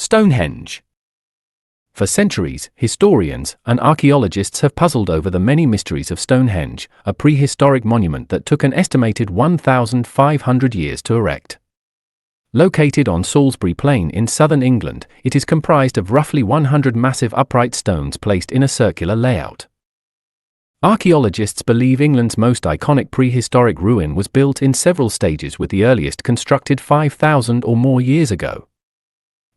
Stonehenge. For centuries, historians and archaeologists have puzzled over the many mysteries of Stonehenge, a prehistoric monument that took an estimated 1,500 years to erect. Located on Salisbury Plain in southern England, it is comprised of roughly 100 massive upright stones placed in a circular layout. Archaeologists believe England's most iconic prehistoric ruin was built in several stages, with the earliest constructed 5,000 or more years ago.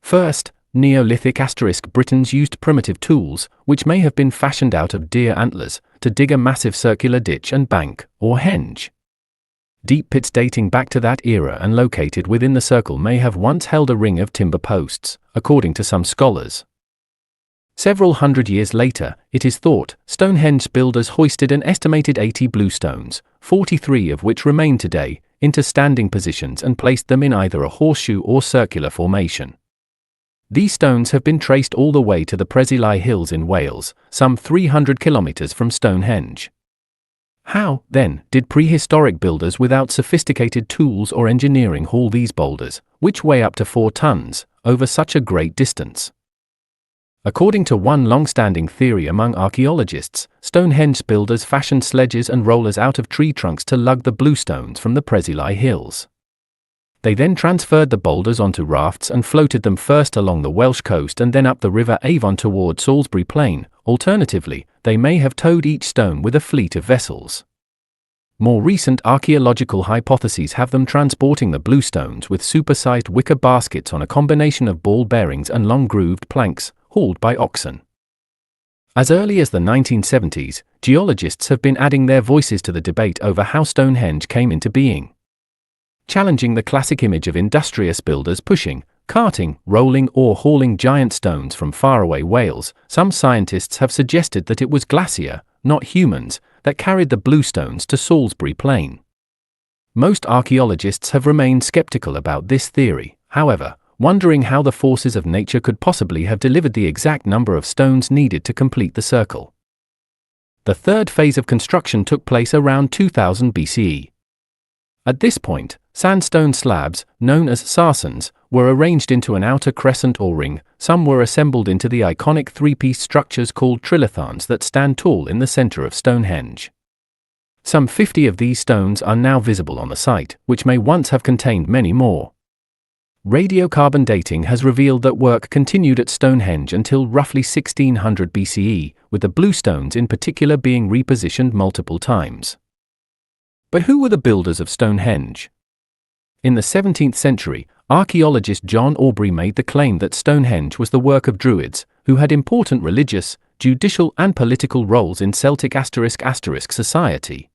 First, Neolithic *. Britons used primitive tools, which may have been fashioned out of deer antlers, to dig a massive circular ditch and bank, or henge. Deep pits dating back to that era and located within the circle may have once held a ring of timber posts, according to some scholars. Several hundred years later, it is thought, Stonehenge builders hoisted an estimated 80 bluestones, 43 of which remain today, into standing positions and placed them in either a horseshoe or circular formation. These stones have been traced all the way to the Preseli Hills in Wales, some 300 kilometers from Stonehenge. How, then, did prehistoric builders without sophisticated tools or engineering haul these boulders, which weigh up to 4 tons, over such a great distance? According to one long-standing theory among archaeologists, Stonehenge builders fashioned sledges and rollers out of tree trunks to lug the bluestones from the Preseli Hills. They then transferred the boulders onto rafts and floated them first along the Welsh coast and then up the River Avon toward Salisbury Plain. Alternatively, they may have towed each stone with a fleet of vessels. More recent archaeological hypotheses have them transporting the bluestones with supersized wicker baskets on a combination of ball bearings and long-grooved planks, hauled by oxen. As early as the 1970s, geologists have been adding their voices to the debate over how Stonehenge came into being. Challenging the classic image of industrious builders pushing, carting, rolling or hauling giant stones from faraway Wales, some scientists have suggested that it was glacier, not humans, that carried the bluestones to Salisbury Plain. Most archaeologists have remained skeptical about this theory, however, wondering how the forces of nature could possibly have delivered the exact number of stones needed to complete the circle. The third phase of construction took place around 2000 BCE. At this point, sandstone slabs, known as sarsens, were arranged into an outer crescent or ring. Some were assembled into the iconic three-piece structures called trilithons that stand tall in the center of Stonehenge. Some 50 of these stones are now visible on the site, which may once have contained many more. Radiocarbon dating has revealed that work continued at Stonehenge until roughly 1600 BCE, with the bluestones in particular being repositioned multiple times. But who were the builders of Stonehenge? In the 17th century, archaeologist John Aubrey made the claim that Stonehenge was the work of Druids, who had important religious, judicial and political roles in Celtic ** society.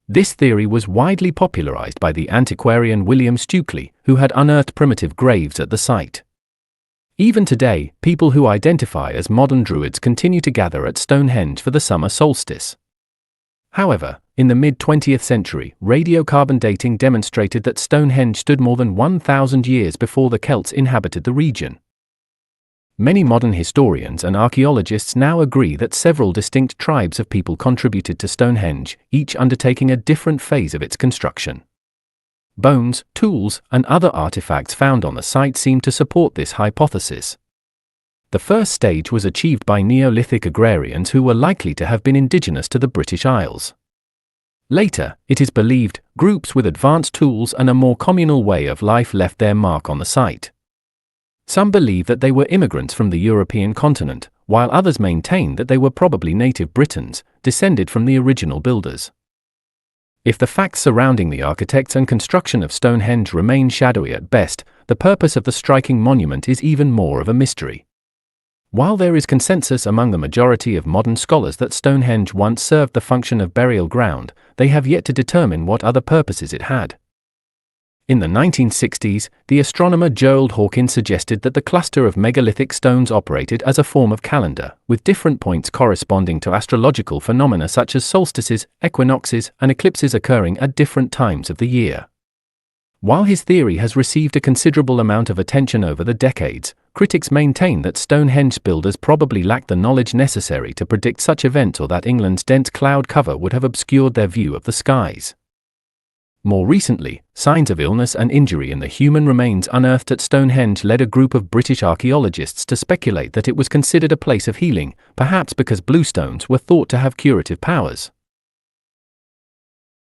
This theory was widely popularized by the antiquarian William Stukeley, who had unearthed primitive graves at the site. Even today, people who identify as modern Druids continue to gather at Stonehenge for the summer solstice. However, in the mid-20th century, radiocarbon dating demonstrated that Stonehenge stood more than 1,000 years before the Celts inhabited the region. Many modern historians and archaeologists now agree that several distinct tribes of people contributed to Stonehenge, each undertaking a different phase of its construction. Bones, tools, and other artifacts found on the site seem to support this hypothesis. The first stage was achieved by Neolithic agrarians who were likely to have been indigenous to the British Isles. Later, it is believed, groups with advanced tools and a more communal way of life left their mark on the site. Some believe that they were immigrants from the European continent, while others maintain that they were probably native Britons, descended from the original builders. If the facts surrounding the architects and construction of Stonehenge remain shadowy at best, the purpose of the striking monument is even more of a mystery. While there is consensus among the majority of modern scholars that Stonehenge once served the function of burial ground, they have yet to determine what other purposes it had. In the 1960s, the astronomer Gerald Hawkins suggested that the cluster of megalithic stones operated as a form of calendar, with different points corresponding to astrological phenomena such as solstices, equinoxes, and eclipses occurring at different times of the year. While his theory has received a considerable amount of attention over the decades, critics maintain that Stonehenge builders probably lacked the knowledge necessary to predict such events, or that England's dense cloud cover would have obscured their view of the skies. More recently, signs of illness and injury in the human remains unearthed at Stonehenge led a group of British archaeologists to speculate that it was considered a place of healing, perhaps because bluestones were thought to have curative powers.